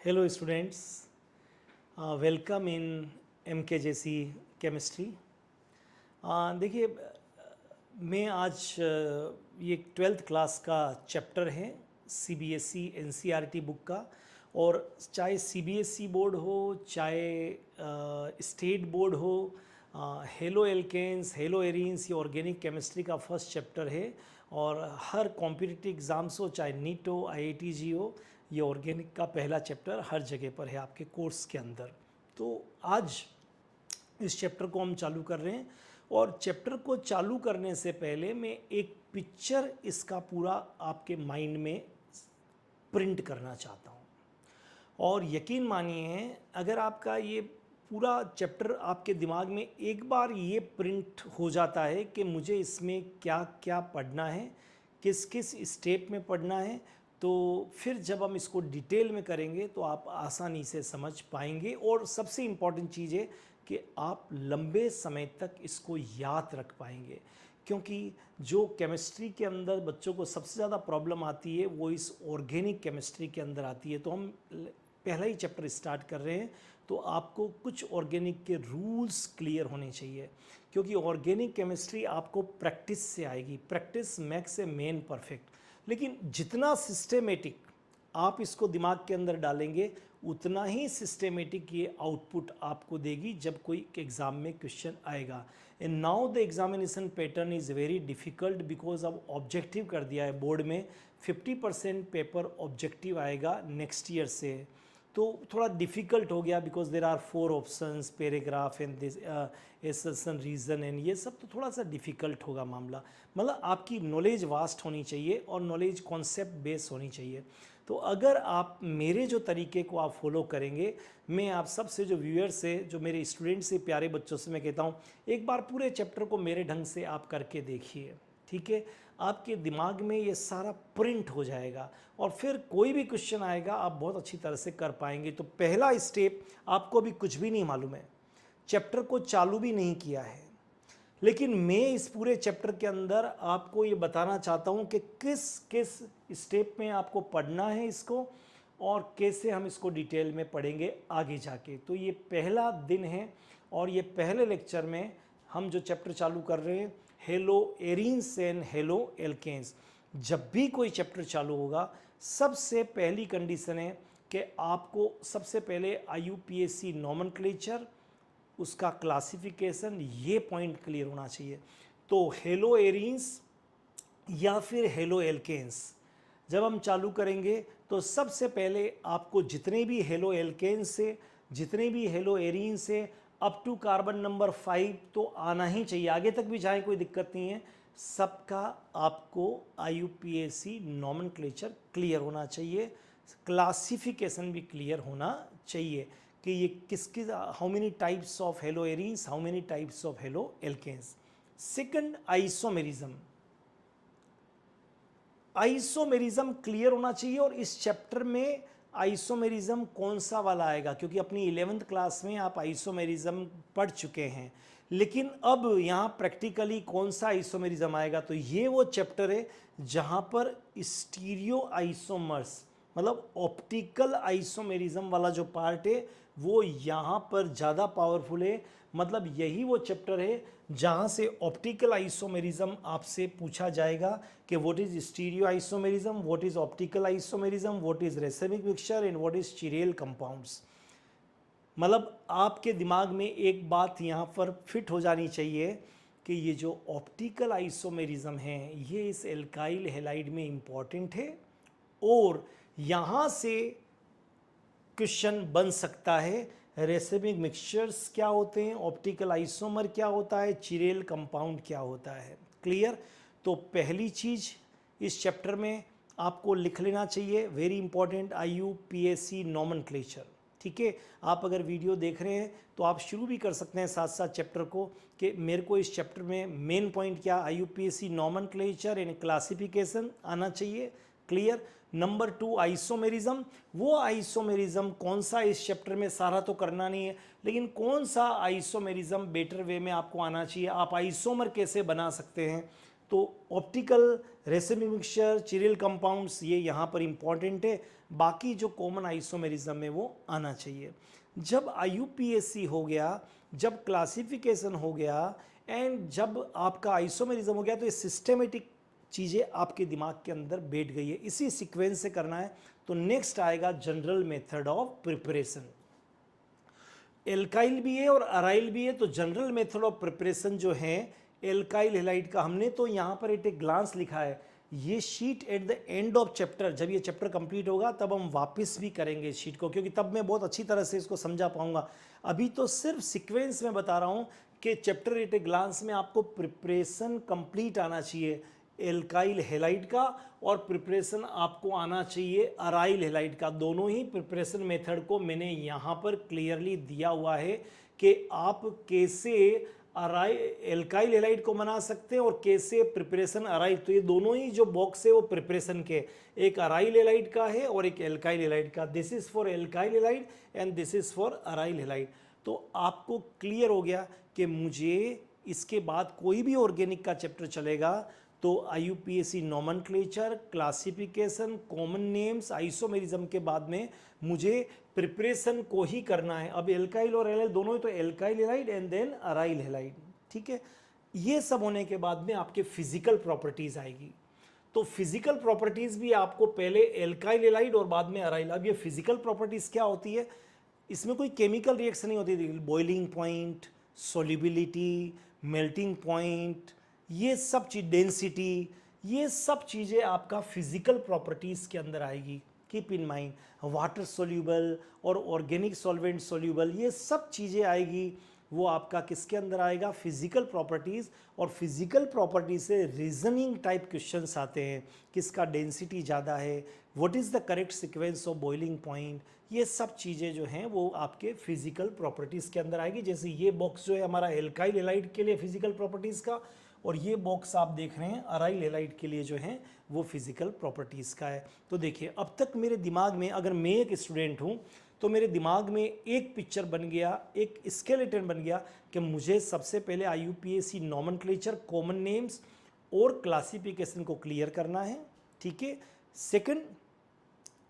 Hello students, welcome in MKJC chemistry. देखिए मैं आज ये 12th क्लास का चैप्टर है CBSE NCERT बुक का। और चाहे CBSE बोर्ड हो चाहे स्टेट बोर्ड हो, हेलो एल्केन्स हेलो एरीन्स ये ऑर्गेनिक केमिस्ट्री का फर्स्ट चैप्टर है। और हर कॉम्पिटिटिव एग्ज़ाम्स हो चाहे नीट हो IITG हो, ये ऑर्गेनिक का पहला चैप्टर हर जगह पर है आपके कोर्स के अंदर। तो आज इस चैप्टर को हम चालू कर रहे हैं और चैप्टर को चालू करने से पहले मैं एक पिक्चर इसका पूरा आपके माइंड में प्रिंट करना चाहता हूँ। और यकीन मानिए अगर आपका ये पूरा चैप्टर आपके दिमाग में एक बार ये प्रिंट हो जाता है कि मुझे इसमें क्या क्या पढ़ना है, किस किस स्टेप में पढ़ना है, तो फिर जब हम इसको डिटेल में करेंगे तो आप आसानी से समझ पाएंगे। और सबसे इम्पॉर्टेंट चीज़ है कि आप लंबे समय तक इसको याद रख पाएंगे, क्योंकि जो केमिस्ट्री के अंदर बच्चों को सबसे ज़्यादा प्रॉब्लम आती है वो इस ऑर्गेनिक केमिस्ट्री के अंदर आती है। तो हम पहला ही चैप्टर स्टार्ट कर रहे हैं, तो आपको कुछ ऑर्गेनिक के रूल्स क्लियर होने चाहिए, क्योंकि ऑर्गेनिक केमिस्ट्री आपको प्रैक्टिस से आएगी। Practice makes a man perfect. लेकिन जितना सिस्टेमेटिक आप इसको दिमाग के अंदर डालेंगे उतना ही सिस्टेमेटिक ये आउटपुट आपको देगी जब कोई एग्ज़ाम में क्वेश्चन आएगा। And now the examination pattern is very difficult because अब ऑब्जेक्टिव कर दिया है बोर्ड में। 50% पेपर ऑब्जेक्टिव आएगा नेक्स्ट ईयर से, तो थोड़ा डिफ़िकल्ट हो गया because there are 4 options paragraph and this assertion reason एंड ये सब, तो थोड़ा सा डिफ़िकल्ट होगा मामला। मतलब आपकी नॉलेज वास्ट होनी चाहिए और नॉलेज कॉन्सेप्ट बेस होनी चाहिए। तो अगर आप मेरे जो तरीके को आप फॉलो करेंगे, मैं आप सबसे जो व्यूअर्स से, जो मेरे स्टूडेंट से, प्यारे बच्चों से मैं कहता हूँ एक बार पूरे चैप्टर को मेरे ढंग से आप करके देखिए, ठीक है। आपके दिमाग में ये सारा प्रिंट हो जाएगा और फिर कोई भी क्वेश्चन आएगा आप बहुत अच्छी तरह से कर पाएंगे। तो पहला स्टेप, आपको भी कुछ भी नहीं मालूम है, चैप्टर को चालू भी नहीं किया है, लेकिन मैं इस पूरे चैप्टर के अंदर आपको ये बताना चाहता हूँ कि किस किस स्टेप में आपको पढ़ना है इसको और कैसे हम इसको डिटेल में पढ़ेंगे आगे जाके। तो ये पहला दिन है और ये पहले लेक्चर में हम जो चैप्टर चालू कर रहे हैं haloarenes and haloalkanes. जब भी कोई चैप्टर चालू होगा सबसे पहली कंडीशन है कि आपको सबसे पहले IUPAC नॉमेनक्लेचर, उसका क्लासिफिकेशन, ये पॉइंट क्लियर होना चाहिए। तो हेलो एरीन्स या फिर हेलो एल्केन्स जब हम चालू करेंगे तो सबसे पहले आपको जितने भी हेलो एल्केन्स से, जितने भी हेलो एरीन्स से अप टू कार्बन नंबर 5 तो आना ही चाहिए, आगे तक भी जाए कोई दिक्कत नहीं है, सबका आपको IUPAC नॉमेनक्लेचर क्लियर होना चाहिए, क्लासिफिकेशन भी क्लियर होना चाहिए कि ये किस किस, how many types of haloarenes, how many types of haloalkanes. Second, isomerism. Isomerism clear होना चाहिए और इस चैप्टर में आइसोमेरिज्म कौन सा वाला आएगा, क्योंकि अपनी 11th क्लास में आप आइसोमेरिज्म पढ़ चुके हैं, लेकिन अब यहाँ प्रैक्टिकली कौन सा आइसोमेरिज्म आएगा। तो ये वो चैप्टर है जहाँ पर स्टीरियो आइसोमर्स, मतलब ऑप्टिकल आइसोमेरिज्म वाला जो पार्ट है वो यहाँ पर ज़्यादा पावरफुल है। मतलब यही वो चैप्टर है जहाँ से ऑप्टिकल आइसोमेरिज्म आपसे पूछा जाएगा कि what is stereo isomerism, what is optical isomerism, what is racemic mixture and what is chiral compounds. मतलब आपके दिमाग में एक बात यहाँ पर फिट हो जानी चाहिए कि ये जो ऑप्टिकल आइसोमेरिज्म है ये इस एल्काइल हैलाइड में इम्पॉर्टेंट है और यहाँ से क्वेश्चन बन सकता है रेसेमिक मिक्सचर्स क्या होते हैं, ऑप्टिकल आइसोमर क्या होता है, चिरेल कंपाउंड क्या होता है। क्लियर। तो पहली चीज़ इस चैप्टर में आपको लिख लेना चाहिए, वेरी इंपॉर्टेंट, IUPAC नॉमेनक्लेचर। ठीक है, आप अगर वीडियो देख रहे हैं तो आप शुरू भी कर सकते हैं साथ साथ चैप्टर को कि मेरे को इस चैप्टर में मेन पॉइंट क्या, IUPAC नॉमेनक्लेचर एंड क्लासिफिकेशन आना चाहिए। क्लियर। Number 2, isomerism. वो आइसोमेरिज्म कौन सा इस चैप्टर में, सारा तो करना नहीं है, लेकिन कौन सा आइसोमेरिज्म बेटर वे में आपको आना चाहिए, आप आइसोमर कैसे बना सकते हैं, तो ऑप्टिकल, रेसिमिक मिक्सचर, चिरिल कंपाउंड्स ये यहाँ पर इंपॉर्टेंट है। बाकी जो कॉमन आइसोमेरिज्म है वो आना चाहिए। जब IUPAC हो गया, जब क्लासिफिकेशन हो गया एंड जब आपका आइसोमेरिज्म हो गया, तो ये सिस्टेमेटिक चीज़ें आपके दिमाग के अंदर बैठ गई है। इसी सीक्वेंस से करना है। तो नेक्स्ट आएगा general method of preparation. Alkyl भी है और अराइल भी है, तो जनरल मेथड ऑफ प्रिपरेशन जो है एल्काइल हैलाइड का, हमने तो यहाँ पर एक ग्लांस लिखा है। ये sheet at the end of chapter, जब ये चैप्टर कंप्लीट होगा तब हम वापस भी करेंगे इस शीट को, क्योंकि तब मैं बहुत अच्छी तरह से इसको समझा पाऊंगा। अभी तो सिर्फ सीक्वेंस में बता रहा हूँ कि चैप्टर एट ए ग्लांस में आपको प्रिपरेशन कंप्लीट आना चाहिए एल्काइल हैलाइड का, और प्रिपरेशन आपको आना चाहिए अराइल हैलाइड का। दोनों ही प्रिपरेशन मेथड को मैंने यहाँ पर क्लियरली दिया हुआ है कि आप कैसे एल्काइल हैलाइड को बना सकते हैं और कैसे प्रिपरेशन अराइल। तो ये दोनों ही जो बॉक्स है वो प्रिपरेशन के, एक अराइल हैलाइड का है और एक एल्काइल हैलाइड का। This is for alkyl halide and this is for aryl halide. तो आपको क्लियर हो गया कि मुझे इसके बाद कोई भी ऑर्गेनिक का चैप्टर चलेगा तो IUPAC nomenclature, classification, common names, isomerism के बाद में मुझे प्रिपरेशन को ही करना है। अब एल्काइल और एलाइल दोनों ही, तो alkyl halide and then aryl halide, ठीक है। ये सब होने के बाद में आपके फिजिकल प्रॉपर्टीज आएगी। तो फिजिकल प्रॉपर्टीज भी आपको पहले एल्काइल हैलाइड और बाद में अराइल। अब ये फिजिकल प्रॉपर्टीज क्या होती है, इसमें कोई केमिकल रिएक्शन नहीं होती। Boiling point, solubility, melting point, ये सब चीज, डेंसिटी, ये सब चीज़ें आपका फिजिकल प्रॉपर्टीज़ के अंदर आएगी। Keep in mind, water soluble और ऑर्गेनिक सॉल्वेंट सोल्यूबल, ये सब चीज़ें आएगी। वो आपका किसके अंदर आएगा, फिजिकल प्रॉपर्टीज़। और फिजिकल प्रॉपर्टीज से रीजनिंग टाइप क्वेश्चंस आते हैं, किसका डेंसिटी ज़्यादा है, what is the correct sequence of boiling point, ये सब चीज़ें जो हैं वो आपके फिजिकल प्रॉपर्टीज़ के अंदर आएगी। जैसे ये बॉक्स जो है हमारा एल्काइल हैलाइड के लिए फिजिकल प्रॉपर्टीज़ का, और ये बॉक्स आप देख रहे हैं अराइल हैलाइड के लिए जो है वो फिजिकल प्रॉपर्टीज़ का है। तो देखिए, अब तक मेरे दिमाग में, अगर मैं एक स्टूडेंट हूँ तो मेरे दिमाग में एक पिक्चर बन गया, एक स्केलेटन बन गया कि मुझे सबसे पहले IUPAC नॉमेनक्लेचर, कॉमन नेम्स और क्लासिफिकेशन को क्लियर करना है, ठीक है। सेकंड,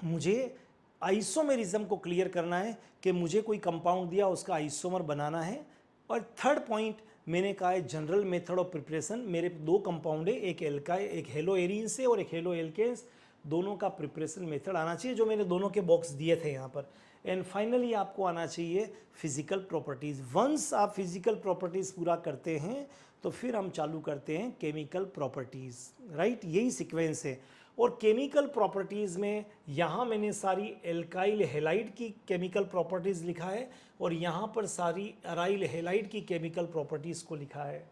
मुझे आइसोमेरिज्म को क्लियर करना है कि मुझे कोई कंपाउंड दिया उसका आइसोमर बनाना है। और थर्ड पॉइंट मैंने कहा है जनरल मेथड ऑफ प्रिपरेशन। मेरे दो कंपाउंड है, एक एल्काइल, एक हेलो एरीन से और एक हेलो एल्केन्स, दोनों का प्रिपरेशन मेथड आना चाहिए, जो मैंने दोनों के बॉक्स दिए थे यहाँ पर। एंड फाइनली आपको आना चाहिए फिजिकल प्रॉपर्टीज़। वंस आप फिजिकल प्रॉपर्टीज़ पूरा करते हैं तो फिर हम चालू करते हैं केमिकल प्रॉपर्टीज़, राइट। यही सीक्वेंस है। और केमिकल प्रॉपर्टीज़ में यहाँ मैंने सारी एल्काइल हैलाइड की केमिकल प्रॉपर्टीज़ लिखा है और यहाँ पर सारी अराइल हैलाइड की केमिकल प्रॉपर्टीज़ को लिखा है,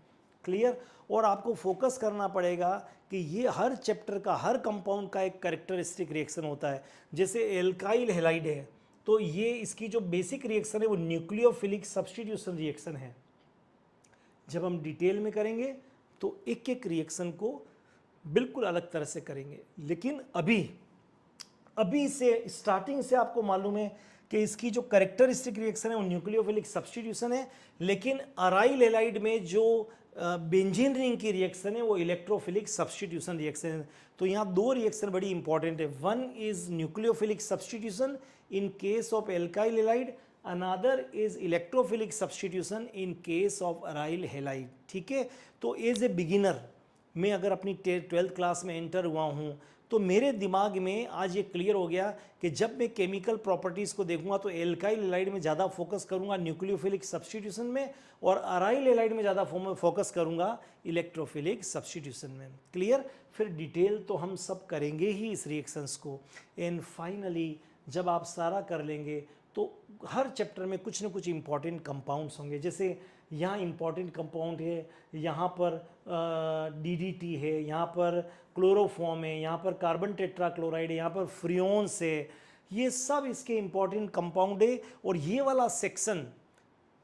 क्लियर। और आपको फोकस करना पड़ेगा कि ये हर चैप्टर का, हर कंपाउंड का एक कैरेक्टरिस्टिक रिएक्शन होता है। जैसे एल्काइल हैलाइड है तो ये इसकी जो बेसिक रिएक्शन है वो न्यूक्लियोफिलिक सब्स्टिट्यूशन रिएक्शन है। जब हम डिटेल में करेंगे तो एक एक रिएक्शन को बिल्कुल अलग तरह से करेंगे, लेकिन अभी से स्टार्टिंग से आपको मालूम है कि इसकी जो कैरेक्टरिस्टिक रिएक्शन है वो न्यूक्लियोफिलिक सब्स्टिट्यूशन है। लेकिन अराइल हैलाइड में जो बेंजीन रिंग की रिएक्शन है वो इलेक्ट्रोफिलिक सब्स्टिट्यूशन रिएक्शन है। तो यहाँ दो रिएक्शन बड़ी इंपॉर्टेंट है। One is nucleophilic substitution in case of alkyl halide, another is electrophilic substitution in case of aryl halide, ठीक है। तो एज ए बिगिनर, मैं अगर अपनी 12th क्लास में एंटर हुआ हूँ तो मेरे दिमाग में आज ये क्लियर हो गया कि जब मैं केमिकल प्रॉपर्टीज़ को देखूंगा तो एल्काइल हैलाइड में ज़्यादा फोकस करूंगा न्यूक्लियोफिलिक सब्स्टिट्यूशन में, और अराइल हैलाइड में ज़्यादा फोकस करूंगा इलेक्ट्रोफिलिक सब्स्टिट्यूशन में, क्लियर। फिर डिटेल तो हम सब करेंगे ही इस रिएक्शंस को। एंड फाइनली जब आप सारा कर लेंगे तो हर चैप्टर में कुछ ना कुछ इंपॉर्टेंट कंपाउंड्स होंगे। जैसे यहाँ इंपॉर्टेंट कंपाउंड है, यहाँ पर DDT है, यहाँ पर क्लोरोफॉर्म है, यहाँ पर कार्बन टेट्राक्लोराइड है, यहाँ पर फ्रियोन्स है, ये सब इसके इंपॉर्टेंट कंपाउंड है। और ये वाला सेक्शन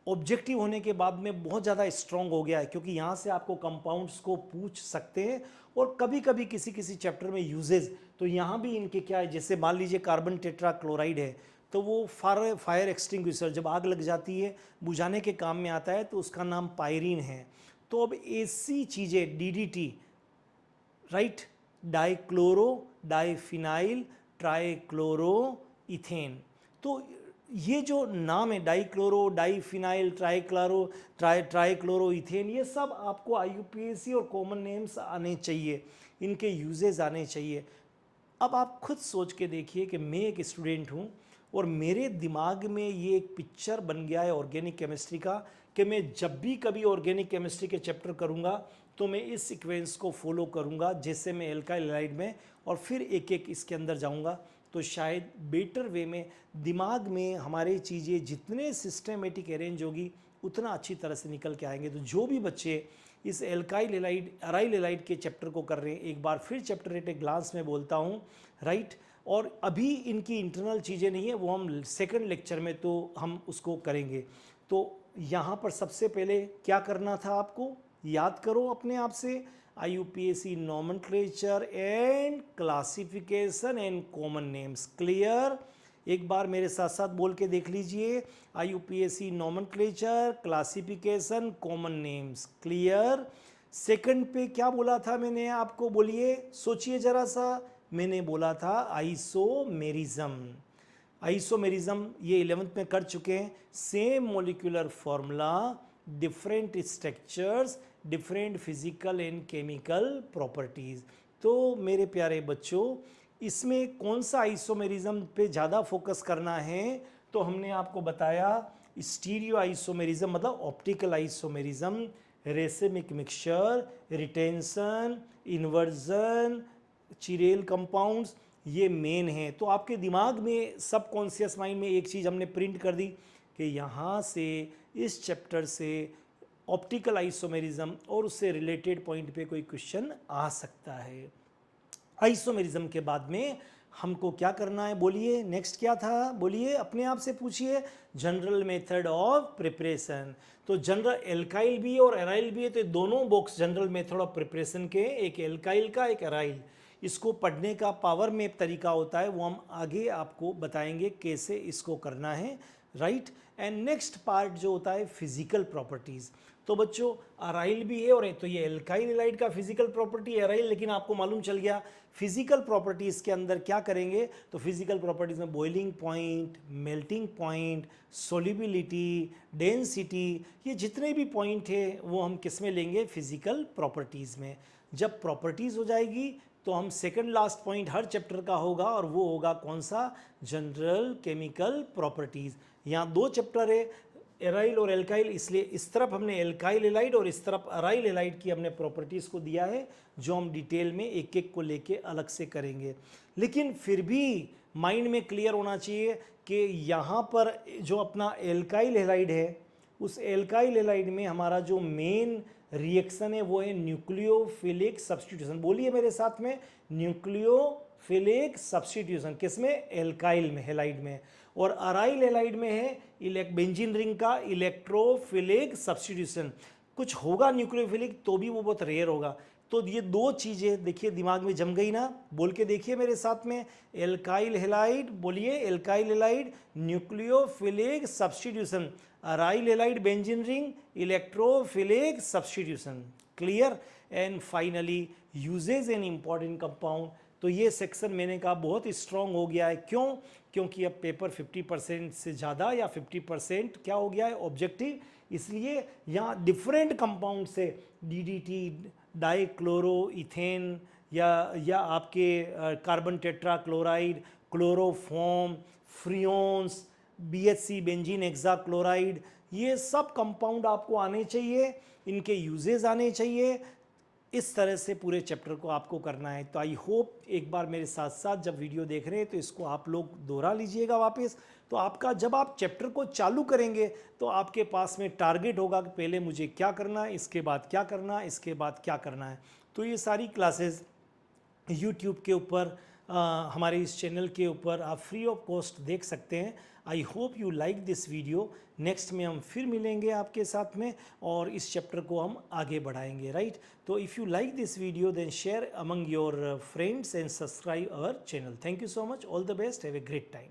ऑब्जेक्टिव होने के बाद में बहुत ज़्यादा स्ट्रॉन्ग हो गया है, क्योंकि यहाँ से आपको कंपाउंड्स को पूछ सकते हैं और कभी कभी किसी किसी चैप्टर में यूजेज, तो यहाँ भी इनके क्या है, जैसे मान लीजिए कार्बन टेट्राक्लोराइड है तो वो फायर एक्सटिंग्विशर, जब आग लग जाती है बुझाने के काम में आता है, तो उसका नाम पायरीन है। तो अब ऐसी चीज़ें DDT right, dichloro, diphenyl, trichloro ethane. तो ये जो नाम है डाइक्लोरो, डाइफिनाइल, ट्राइक्लोरो इथेन, ये सब आपको IUPAC और कॉमन नेम्स आने चाहिए, इनके यूजेस आने चाहिए। अब आप खुद सोच के देखिए कि मैं एक स्टूडेंट हूँ और मेरे दिमाग में ये एक पिक्चर बन गया है ऑर्गेनिक केमिस्ट्री का कि मैं जब भी कभी ऑर्गेनिक केमिस्ट्री के चैप्टर करूँगा तो मैं इस सीक्वेंस को फॉलो करूँगा, जैसे मैं एल्काइल हैलाइड में और फिर एक एक इसके अंदर जाऊँगा, तो शायद बेटर वे में दिमाग में हमारी चीज़ें जितने सिस्टमेटिक अरेंज होगी उतना अच्छी तरह से निकल के आएंगे। तो जो भी बच्चे इस एल्काइल हैलाइड, अराइल हैलाइड के चैप्टर को कर रहे हैं, एक बार फिर चैप्टर एट ए ग्लांस में बोलता हूँ, राइट। और अभी इनकी इंटरनल चीज़ें नहीं है, वो हम सेकंड लेक्चर में तो हम उसको करेंगे। तो यहाँ पर सबसे पहले क्या करना था आपको, याद करो अपने आप से, IUPAC nomenclature and classification and common names. Clear? एक बार मेरे साथ साथ बोल के देख लीजिए, IUPAC nomenclature, classification, common names. Clear? Second पे क्या बोला था मैंने आपको, बोलिए, सोचिए जरा सा। मैंने बोला था आइसोमेरिज्म। आइसोमेरिज्म ये 11th में कर चुके हैं। Same molecular formula, different structures, different physical and chemical properties. तो मेरे प्यारे बच्चों, इसमें कौन सा आइसोमेरिज्म पे ज़्यादा फोकस करना है, तो हमने आपको बताया स्टीरियो आइसोमेरिज्म मतलब optical isomerism, racemic mixture, retention, inversion, chiral compounds, ये मेन है। तो आपके दिमाग में सबकॉन्शियस माइंड में एक चीज़ हमने प्रिंट कर दी कि यहाँ से इस चैप्टर से ऑप्टिकल आइसोमेरिज्म और उससे रिलेटेड पॉइंट पे कोई क्वेश्चन आ सकता है। आइसोमेरिज्म के बाद में हमको क्या करना है, बोलिए, नेक्स्ट क्या था, बोलिए, अपने आप से पूछिए, जनरल मेथड ऑफ प्रिपरेशन। तो जनरल एल्काइल भी है और एराइल भी है, तो दोनों box general method of preparation के, एक एल्काइल का एक एराइल। इसको पढ़ने का पावर में तरीका होता है, वो हम आगे आपको बताएंगे कैसे इसको करना है, राइट। एंड नेक्स्ट पार्ट जो होता है फिजिकल प्रॉपर्टीज़। तो बच्चों अराइल भी है और तो ये एल्काइल हैलाइड का फिजिकल प्रॉपर्टी एराइल, लेकिन आपको मालूम चल गया फिजिकल प्रॉपर्टीज़ के अंदर क्या करेंगे। तो फिजिकल प्रॉपर्टीज़ में boiling point, melting point, solubility, density, ये जितने भी पॉइंट है वो हम किस में लेंगे, फिजिकल प्रॉपर्टीज़ में। जब प्रॉपर्टीज़ हो जाएगी तो हम सेकंड लास्ट पॉइंट हर चैप्टर का होगा और वो होगा कौन सा, जनरल केमिकल प्रॉपर्टीज़। यहाँ दो चैप्टर है, एराइल और एल्काइल, इसलिए इस तरफ हमने एल्काइल हैलाइड और इस तरफ अराइल हैलाइड की हमने प्रॉपर्टीज़ को दिया है, जो हम डिटेल में एक एक को लेके अलग से करेंगे। लेकिन फिर भी माइंड में क्लियर होना चाहिए कि यहाँ पर जो अपना एल्काइल हैलाइड है, उस एल्काइल हैलाइड में हमारा जो मेन रिएक्शन है वो है न्यूक्लियोफिलिक सब्स्टिट्यूशन। बोलिए मेरे साथ में, न्यूक्लियोफिलिक सब्स्टिट्यूशन। किसमें, एल्काइल में, हैलाइड में। और अराइल हैलाइड में है बेंजीन रिंग का इलेक्ट्रोफिलिक सब्स्टिट्यूशन। कुछ होगा न्यूक्लियोफिलिक तो भी वो बहुत रेयर होगा। तो ये दो चीज़ें देखिए दिमाग में जम गई ना, बोल के देखिए मेरे साथ में, एल्काइल हैलाइड, बोलिए, alkyl halide, nucleophilic substitution, aryl halide benzene ring, electrophilic substitution. Clear? And finally usages an important compound. तो ये सेक्शन मैंने कहा बहुत स्ट्रॉन्ग हो गया है। क्यों? क्योंकि अब पेपर 50% से ज़्यादा या 50% क्या हो गया है, ऑब्जेक्टिव। इसलिए यहाँ डिफरेंट कंपाउंड से DDT, डाइक्लोरो इथेन, या आपके carbon tetrachloride, chloroform, freons, BHC benzene hexachloride, ये सब कंपाउंड आपको आने चाहिए, इनके यूजेस आने चाहिए। इस तरह से पूरे चैप्टर को आपको करना है। तो आई होप एक बार मेरे साथ साथ जब वीडियो देख रहे हैं तो इसको आप लोग दोहरा लीजिएगा वापस। तो आपका जब आप चैप्टर को चालू करेंगे तो आपके पास में टारगेट होगा कि पहले मुझे क्या करना है, इसके बाद क्या करना है, इसके बाद क्या करना है। तो ये सारी क्लासेस यूट्यूब के ऊपर, हमारे इस चैनल के ऊपर आप फ्री ऑफ कॉस्ट देख सकते हैं। I hope you like this video. Next में हम फिर मिलेंगे आपके साथ में और इस चैप्टर को हम आगे बढ़ाएंगे, राइट। तो if you like this video then share among your friends and subscribe our channel. Thank you so much, all the best, have a great time.